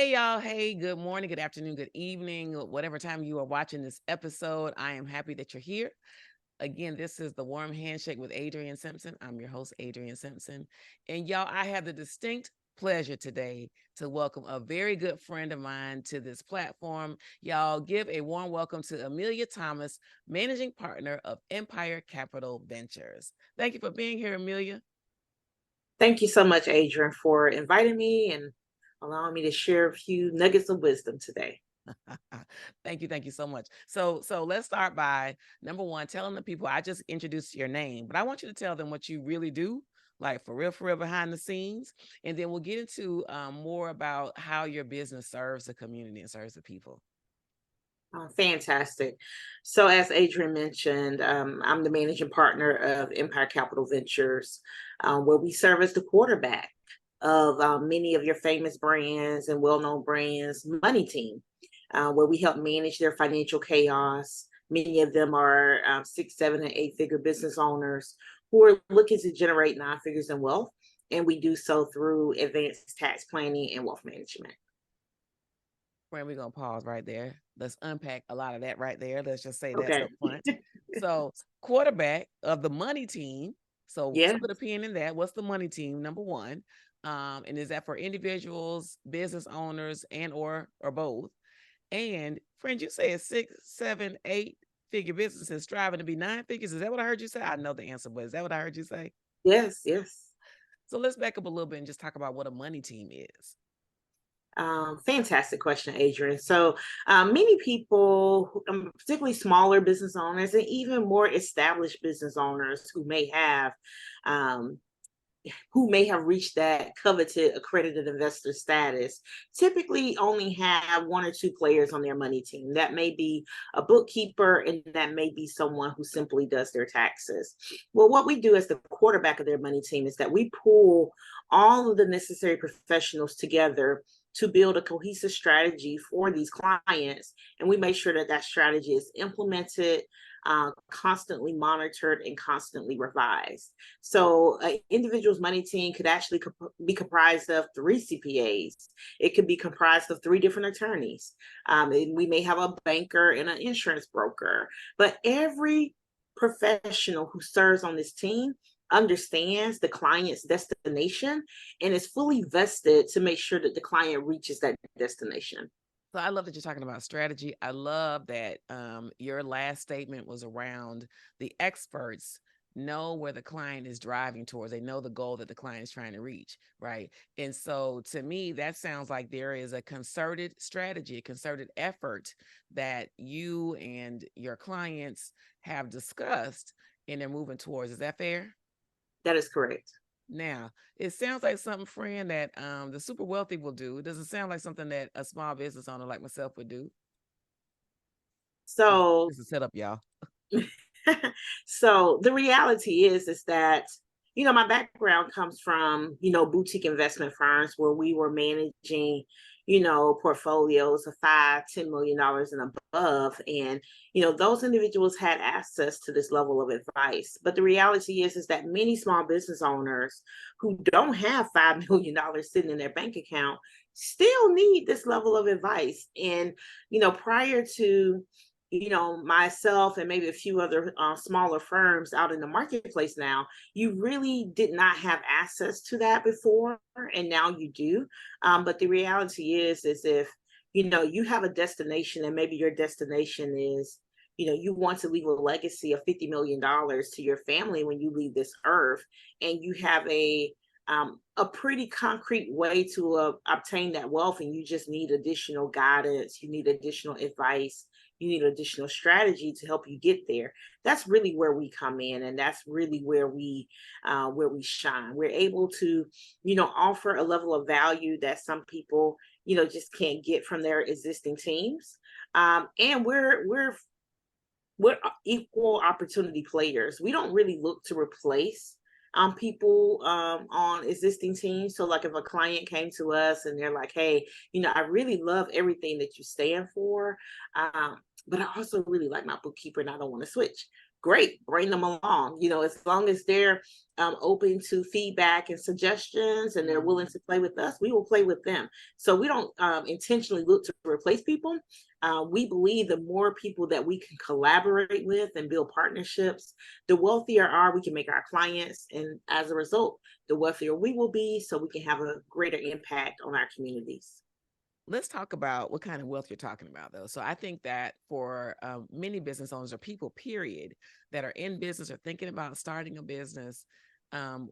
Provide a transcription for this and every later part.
Hey, y'all. Hey, good morning, good afternoon, good evening, whatever time you are watching this episode. I am happy that you're here. Again, this is the Warm Handshake with Adrienne Simpson. I'm your host, Adrienne Simpson. And y'all, I have the distinct pleasure today to welcome a very good friend of mine to this platform. Y'all, give a warm welcome to Amelia Thomas, managing partner of Empire Capital Ventures. Thank you for being here, Amelia. Thank you so much, Adrian, for inviting me and allowing me to share a few nuggets of wisdom today. Thank you so much. So let's start by number one, telling the people I just introduced your name, but I want you to tell them what you really do, like for real, behind the scenes, and then we'll get into more about how your business serves the community and serves the people. Fantastic. So, as Adrian mentioned, I'm the managing partner of Empire Capital Ventures, where we serve as the quarterback of many of your famous brands and well known brands' money team, where we help manage their financial chaos. Many of them are 6, 7, and 8 figure business owners who are looking to generate 9 figures in wealth. And we do so through advanced tax planning and wealth management. Friend, we're gonna pause right there. Let's unpack a lot of that right there. Let's just say that's Okay. up front. So, quarterback of the money team. So, Yeah. put a pin in that. What's the money team? Number one, and is that for individuals, business owners, and or both? And friend, you said 6, 7, 8 figure businesses striving to be 9 figures. Is that what I heard you say? I know the answer, but is that what I heard you say? Yes. Yes. So let's back up a little bit and just talk about what a money team is. Fantastic question, Adrian. So, many people, particularly smaller business owners, and even more established business owners um, who may have reached that coveted accredited investor status, typically only have one or two players on their money team. That may be a bookkeeper, and that may be someone who simply does their taxes. Well, what we do as the quarterback of their money team is that we pull all of the necessary professionals together to build a cohesive strategy for these clients. And we make sure that that strategy is implemented, constantly monitored, and constantly revised. So, an individual's money team could actually be comprised of 3 CPAs. It could be comprised of 3 different attorneys. And we may have a banker and an insurance broker, but every professional who serves on this team understands the client's destination and is fully vested to make sure that the client reaches that destination. So I love that you're talking about strategy. I love that your last statement was around the experts know where the client is driving towards. They know the goal that the client is trying to reach, right? And so to me, that sounds like there is a concerted strategy, a concerted effort that you and your clients have discussed and they're moving towards. Is that fair? That is correct. Now, it sounds like something, friend, that the super wealthy will do. It doesn't sound like something that a small business owner like myself would do. So, This is a setup, y'all. so the reality is that my background comes from boutique investment firms where we were managing portfolios of $5-10 million and above, and those individuals had access to this level of advice. But the reality is that many small business owners who don't have $5 million sitting in their bank account still need this level of advice. And prior to myself and maybe a few other smaller firms out in the marketplace now, you really did not have access to that before, and now you do. But the reality is if you have a destination, and maybe your destination is, you want to leave a legacy of $50 million to your family when you leave this earth, and you have a pretty concrete way to obtain that wealth, and you just need additional guidance, you need additional advice, you need additional strategy to help you get there. That's really where we come in, and that's really where we shine. We're able to offer a level of value that some people just can't get from their existing teams. And we're equal opportunity players. We don't really look to replace people on existing teams. So, like, if a client came to us and they're like, "Hey, I really love everything that you stand for, but I also really like my bookkeeper, and I don't want to switch." great, bring them along. As long as they're open to feedback and suggestions and they're willing Mhm. to play with us, we will play with them. So we don't intentionally look to replace people. We believe the more people that we can collaborate with and build partnerships, the wealthier we can make our clients. And as a result, the wealthier we will be, so we can have a greater impact on our communities. Let's talk about what kind of wealth you're talking about, though. So I think that for many business owners or people, period, that are in business or thinking about starting a business, um,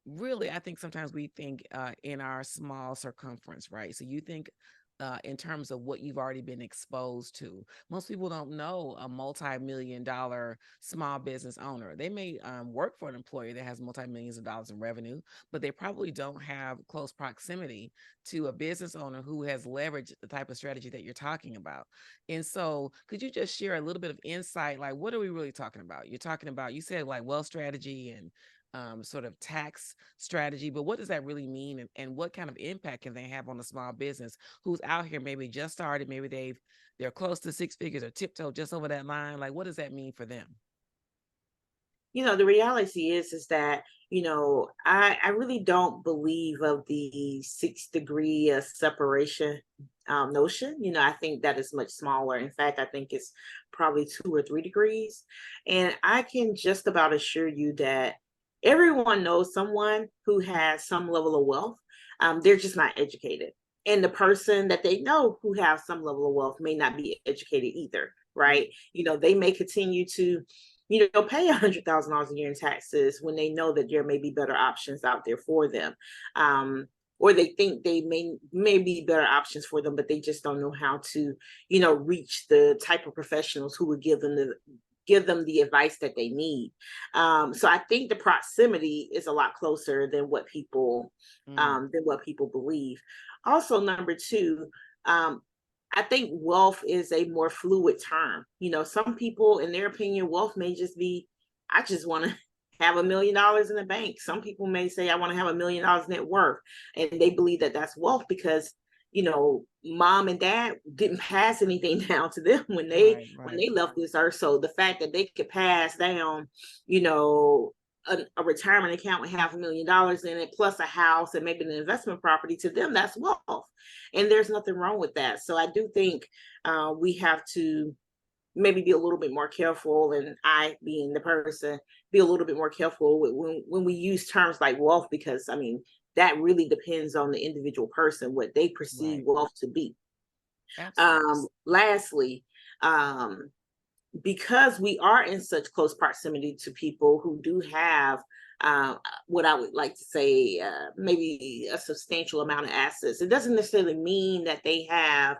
really, I think sometimes we think in our small circumference, right? So you think in terms of what you've already been exposed to. Most people don't know a multi-million-dollar small business owner. They may work for an employer that has multi-millions of dollars in revenue, but they probably don't have close proximity to a business owner who has leveraged the type of strategy that you're talking about. And so could you just share a little bit of insight? Like, what are we really talking about? You're talking about, you said like wealth strategy and sort of tax strategy, but what does that really mean, and what kind of impact can they have on a small business who's out here maybe just started, maybe they're close to six figures or tiptoe just over that line? Like, what does that mean for them? The reality is that, I really don't believe of the 6 degree separation notion. I think that is much smaller. In fact, I think it's probably 2 or 3 degrees. And I can just about assure you that everyone knows someone who has some level of wealth. They're just not educated. And the person that they know who have some level of wealth may not be educated either, right? They may continue to pay $100,000 a year in taxes when they know that there may be better options out there for them. Or they think they may be better options for them, but they just don't know how to, reach the type of professionals who would give them the advice that they need. So I think the proximity is a lot closer Mm, than what people believe. Also, number two, um, I think wealth is a more fluid term. Some people, in their opinion, wealth may just be, I just want to have $1 million in the bank. Some people may say, I want to have $1 million net worth. And they believe that that's wealth because, mom and dad didn't pass anything down to them when they right, when right. they left this earth. So the fact that they could pass down, you know, a retirement account with $500,000 in it, plus a house and maybe an investment property, to them, that's wealth. And there's nothing wrong with that. So I do think we have to maybe be a little bit more careful, and I, being the person, be a little bit more careful when we use terms like wealth, because I mean, that really depends on the individual person, what they perceive Right. wealth to be. Absolutely. Lastly, um, because we are in such close proximity to people who do have what I would like to say, maybe a substantial amount of assets, it doesn't necessarily mean that they have,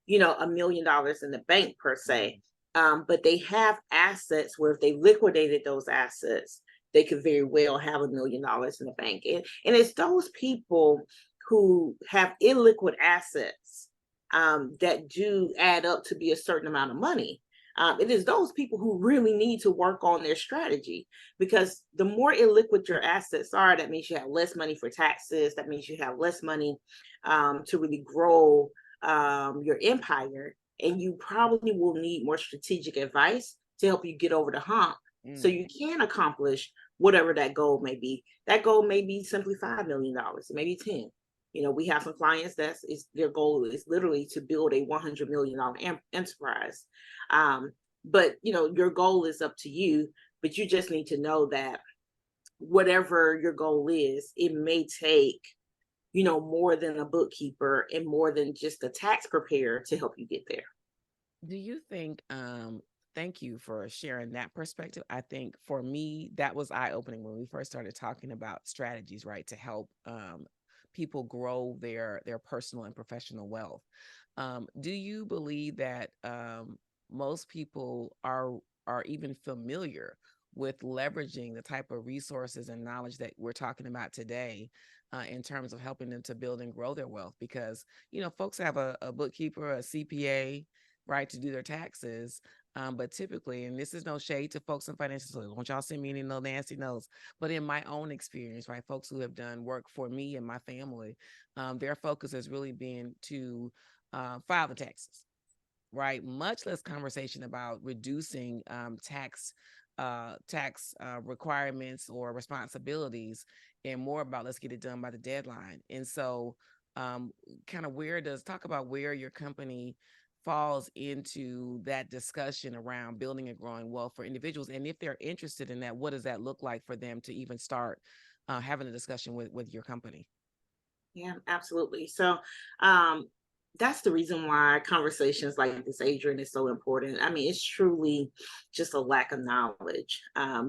$1 million in the bank per se. Mhm. But they have assets where if they liquidated those assets, they could very well have $1 million in the bank. And it's those people who have illiquid assets that do add up to be a certain amount of money. It is those people who really need to work on their strategy, because the more illiquid your assets are, that means you have less money for taxes. That means you have less money to really grow your empire. And you probably will need more strategic advice to help you get over the hump so Mm. you can accomplish whatever that goal may be. That goal may be simply $5 million, maybe 10. We have some clients that's is their goal is literally to build a $100 million enterprise. Um, but your goal is up to you, but you just need to know that whatever your goal is, it may take more than a bookkeeper and more than just a tax preparer to help you get there. Do you think, thank you for sharing that perspective. I think for me, that was eye-opening when we first started talking about strategies, right, to help people grow their personal and professional wealth. Do you believe that most people are even familiar with leveraging the type of resources and knowledge that we're talking about today in terms of helping them to build and grow their wealth? Because folks have a bookkeeper, a CPA, right, to do their taxes. But typically, and this is no shade to folks in financial services, don't y'all send me any no nasty notes. But in my own experience, right, folks who have done work for me and my family, their focus has really been to file the taxes. right? Much less conversation about reducing tax requirements or responsibilities, and more about let's get it done by the deadline. And so, kind of talk about where your company falls into that discussion around building and growing wealth for individuals, and if they're interested in that, what does that look like for them to even start having a discussion with your company? Yeah, absolutely. So, that's the reason why conversations like this, Adrian, is so important. I mean, it's truly just a lack of knowledge.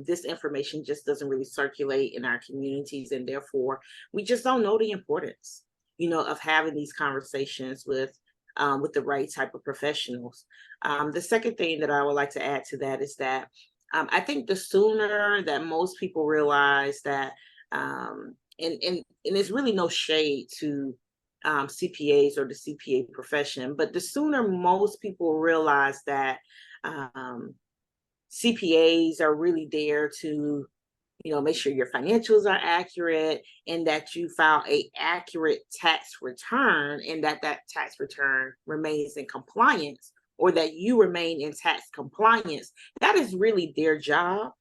This information just doesn't really circulate in our communities, and therefore, we just don't know the importance, of having these conversations with the right type of professionals. The second thing that I would like to add to that is that I think the sooner that most people realize that, and it's really no shade to CPAs or the CPA profession, but the sooner most people realize that CPAs are really there to, make sure your financials are accurate and that you file a accurate tax return and that tax return remains in compliance, or that you remain in tax compliance. That is really their job.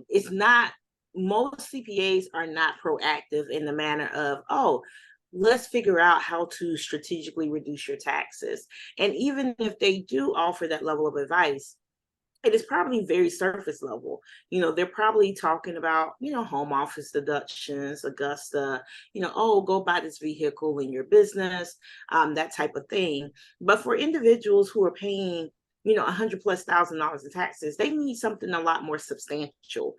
It's not, most CPAs are not proactive in the manner of, oh, let's figure out how to strategically reduce your taxes. And even if they do offer that level of advice, it is probably very surface level. They're probably talking about, home office deductions, Augusta, oh, go buy this vehicle in your business, that type of thing. But for individuals who are paying, $100,000+ in taxes, they need something a lot more substantial.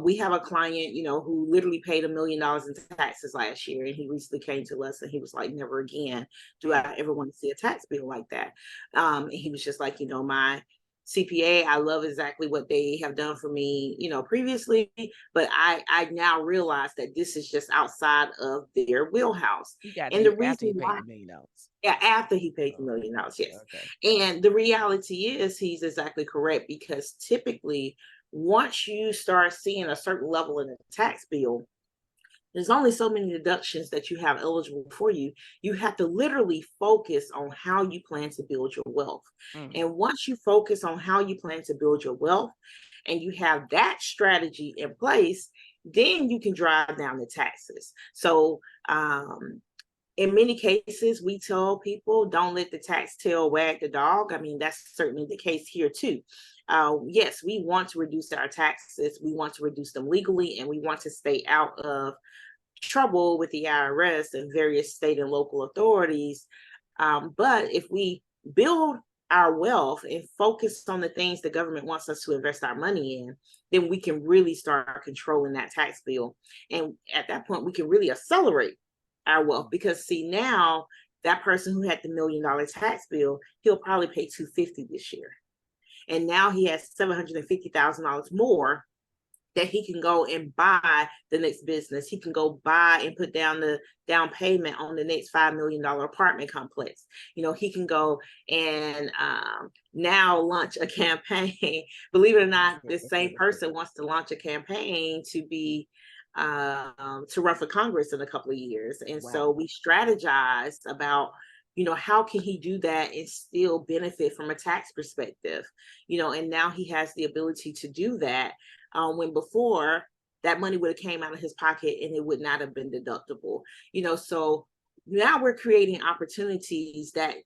We have a client, who literally paid $1 million in taxes last year. And he recently came to us and he was like, never again do I ever want to see a tax bill like that. And he was just like, my CPA, I love exactly what they have done for me, previously, but I now realize that this is just outside of their wheelhouse. And the After reason he paid why, $1 million. yeah, after he paid $1 million, yes. Okay. And the reality is he's exactly correct, because typically once you start seeing a certain level in the tax bill, there's only so many deductions that you have eligible for you. You have to literally focus on how you plan to build your wealth. And once you focus on how you plan to build your wealth and you have that strategy in place, then you can drive down the taxes. So, in many cases, we tell people, don't let the tax tail wag the dog. I mean, that's certainly the case here too. Yes, we want to reduce our taxes. We want to reduce them legally, and we want to stay out of trouble with the IRS and various state and local authorities. But if we build our wealth and focus on the things the government wants us to invest our money in, then we can really start controlling that tax bill. And at that point, we can really accelerate our wealth, because see, now that person who had the $1 million tax bill, he'll probably pay $250 this year. And now he has $750,000 more that he can go and buy the next business. He can go buy and put down the down payment on the next $5 million apartment complex. He can go and now launch a campaign. Believe it or not, this same person wants to launch a campaign to be to run for Congress in a couple of years. And so we strategize about, how can he do that and still benefit from a tax perspective? And now he has the ability to do that, when before that money would have came out of his pocket and it would not have been deductible. So now we're creating opportunities that,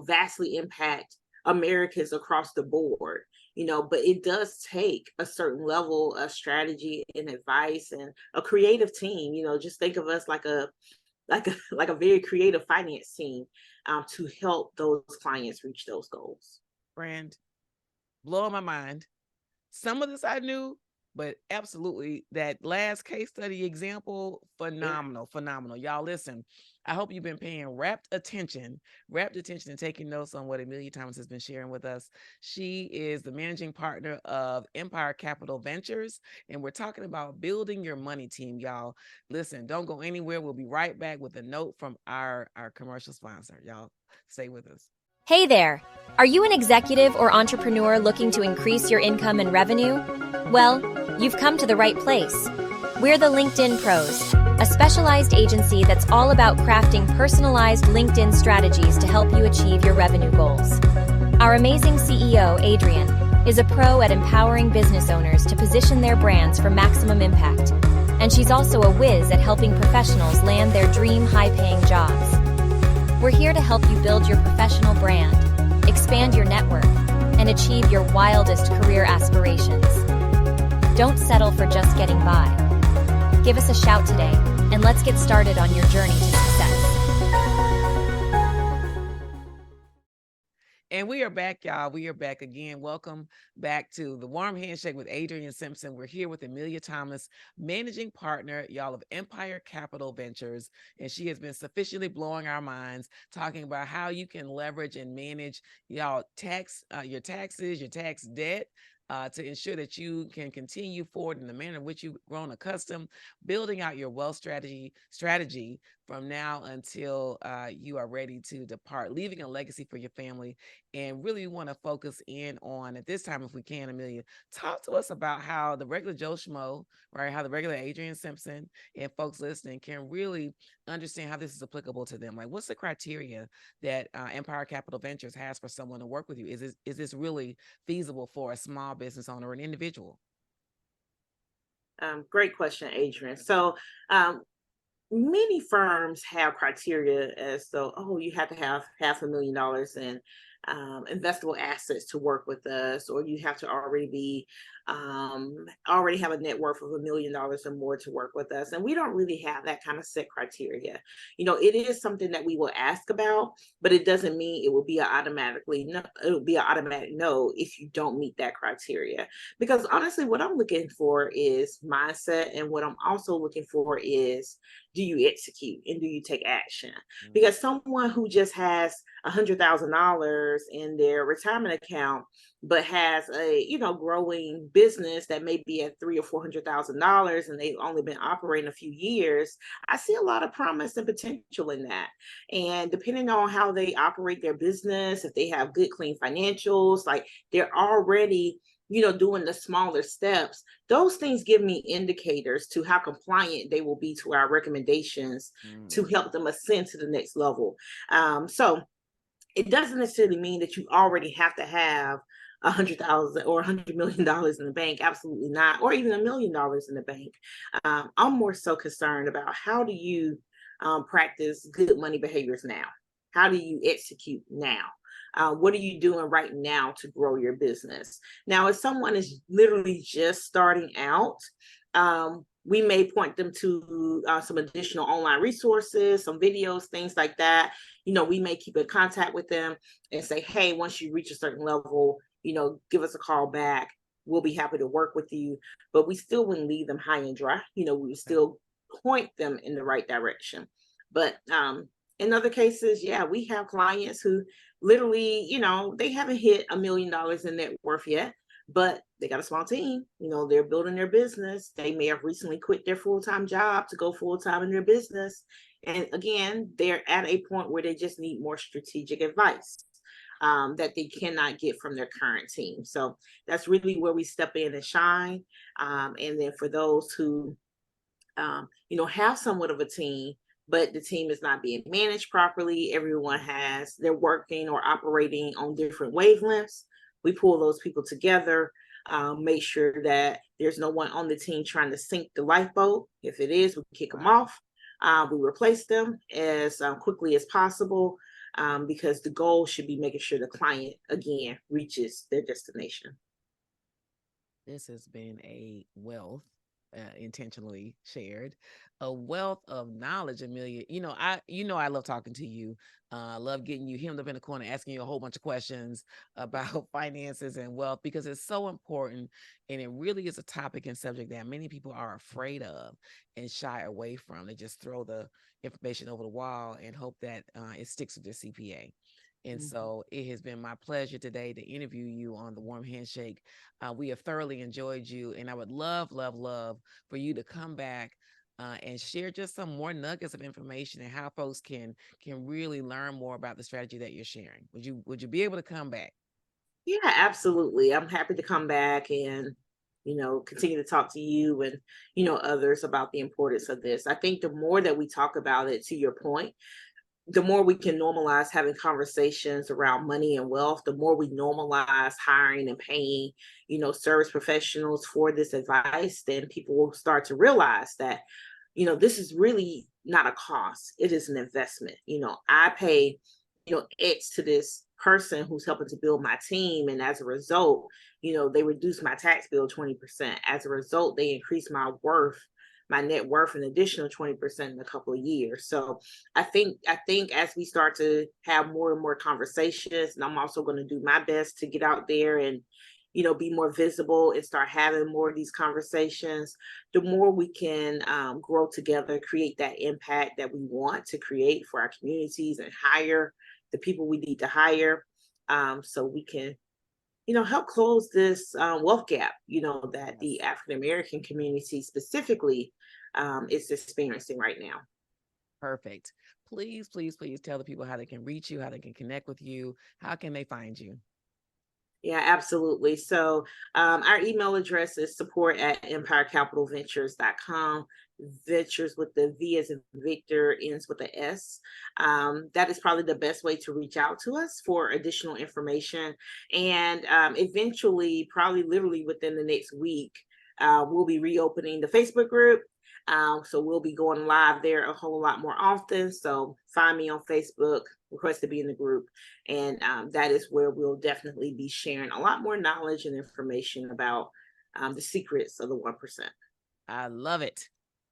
vastly impact Americans across the board. But it does take a certain level of strategy and advice and a creative team. Just think of us like a very creative finance team, to help those clients reach those goals. Friend, blowing my mind. Some of this I knew, but absolutely that last case study example, phenomenal. Y'all listen, I hope you've been paying rapt attention and taking notes on what Amelia Thomas has been sharing with us. She is the managing partner of Empire Capital Ventures, and we're talking about building your money team, y'all. Listen, don't go anywhere. We'll be right back with a note from our commercial sponsor. Y'all stay with us. Hey there! Are you an executive or entrepreneur looking to increase your income and revenue? Well, you've come to the right place. We're the LinkedIn Pros, a specialized agency that's all about crafting personalized LinkedIn strategies to help you achieve your revenue goals. Our amazing CEO, Adrian, is a pro at empowering business owners to position their brands for maximum impact. And she's also a whiz at helping professionals land their dream high-paying jobs. We're here to help you build your professional brand, expand your network, and achieve your wildest career aspirations. Don't settle for just getting by. Give us a shout today, and let's get started on your journey to success. And we are back, y'all. We are back again. Welcome back to the Warm Handshake with Adrian Simpson. We're here with Amelia Thomas, managing partner, y'all, of Empire Capital Ventures. And she has been sufficiently blowing our minds, talking about how you can leverage and manage y'all your taxes, your tax debt, to ensure that you can continue forward in the manner in which you've grown accustomed, building out your wealth strategy from now until you are ready to depart, leaving a legacy for your family. And really want to focus in on, at this time, if we can, Amelia, talk to us about how the regular Joe Schmo, right, how the regular Adrian Simpson and folks listening can really understand how this is applicable to them. Like, what's the criteria that Empire Capital Ventures has for someone to work with you? Is this really feasible for a small business owner or an individual? Great question, Adrian. So many firms have criteria as though, oh, you have to have $500,000 in investable assets to work with us, or you have to already have a net worth of $1 million or more to work with us. And we don't really have that kind of set criteria. It is something that we will ask about, but it doesn't mean it will be an automatic no if you don't meet that criteria. Because honestly, what I'm looking for is mindset, and what I'm also looking for is, do you execute and do you take action? Because someone who just has $100,000 in their retirement account, but has a growing business that may be at $300,000 or $400,000, and they've only been operating a few years, I see a lot of promise and potential in that. And depending on how they operate their business, if they have good, clean financials, like they're already doing the smaller steps, those things give me indicators to how compliant they will be to our recommendations to help them ascend to the next level. So it doesn't necessarily mean that you already have to have $100,000 or $100 million in the bank. Absolutely not. Or even $1 million in the bank. I'm more so concerned about, how do you practice good money behaviors now? How do you execute now? What are you doing right now to grow your business? Now, if someone is literally just starting out, we may point them to some additional online resources, some videos, things like that. We may keep in contact with them and say, hey, once you reach a certain level, give us a call back. We'll be happy to work with you. But we still wouldn't leave them high and dry. We would still point them in the right direction. But in other cases, yeah, we have clients who literally, they haven't hit $1 million in net worth yet, but they got a small team. They're building their business. They may have recently quit their full-time job to go full-time in their business. And again, they're at a point where they just need more strategic advice that they cannot get from their current team. So that's really where we step in and shine. And then for those who, have somewhat of a team, but the team is not being managed properly, they're working or operating on different wavelengths, we pull those people together, make sure that there's no one on the team trying to sink the lifeboat. If it is, we kick them off. We replace them as quickly as possible, because the goal should be making sure the client, again, reaches their destination. This has been a wealth, intentionally shared, a wealth of knowledge, Amelia. I love talking to you. I love getting you hemmed up in the corner, asking you a whole bunch of questions about finances and wealth, because it's so important. And it really is a topic and subject that many people are afraid of and shy away from. They just throw the information over the wall and hope that it sticks with their CPA. And so it has been my pleasure today to interview you on the Warm Handshake. We have thoroughly enjoyed you, and I would love for you to come back and share just some more nuggets of information and how folks can really learn more about the strategy that you're sharing. Would you be able to come back? Yeah, absolutely. I'm happy to come back and continue to talk to you and others about the importance of this. I think the more that we talk about it, to your point, the more we can normalize having conversations around money and wealth, the more we normalize hiring and paying, service professionals for this advice, then people will start to realize that, this is really not a cost. It is an investment. I pay, X to this person who's helping to build my team. And as a result, they reduce my tax bill 20%. As a result, they increase my net worth an additional 20% in a couple of years. So I think as we start to have more and more conversations, and I'm also going to do my best to get out there and, be more visible and start having more of these conversations, the more we can grow together, create that impact that we want to create for our communities and hire the people we need to hire, so we can help close this wealth gap, that the African-American community specifically is experiencing right now. Perfect. Please, please, please tell the people how they can reach you, how they can connect with you. How can they find you? Yeah, absolutely. So our email address is support@empirecapitalventures.com. Ventures with the V as in Victor, ends with the S. That is probably the best way to reach out to us for additional information. And eventually, probably literally within the next week, we'll be reopening the Facebook group. So we'll be going live there a whole lot more often. So find me on Facebook, request to be in the group. And that is where we'll definitely be sharing a lot more knowledge and information about the secrets of the 1%. I love it.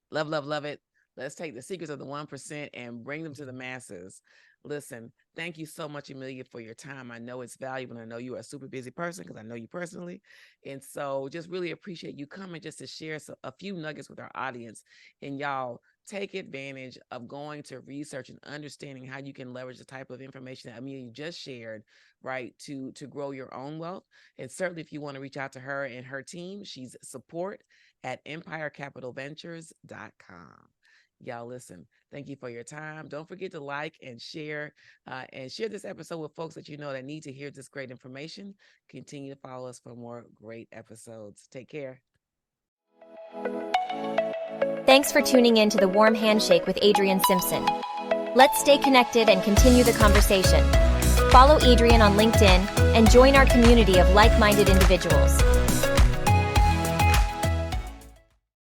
Love, love, love it. Let's take the secrets of the 1% and bring them to the masses. Listen, thank you so much, Amelia, for your time. I know it's valuable, and I know you are a super busy person because I know you personally. And so just really appreciate you coming just to share a few nuggets with our audience. And y'all, take advantage of going to research and understanding how you can leverage the type of information that Amelia just shared, right, to grow your own wealth. And certainly if you want to reach out to her and her team, she's support@empirecapitalventures.com. Y'all, listen, thank you for your time. Don't forget to like and share this episode with folks that you know that need to hear this great information. Continue to follow us for more great episodes. Take care. Thanks for tuning in to the Warm Handshake with Adrienne Simpson. Let's stay connected and continue the conversation. Follow Adrienne on LinkedIn and join our community of like-minded individuals.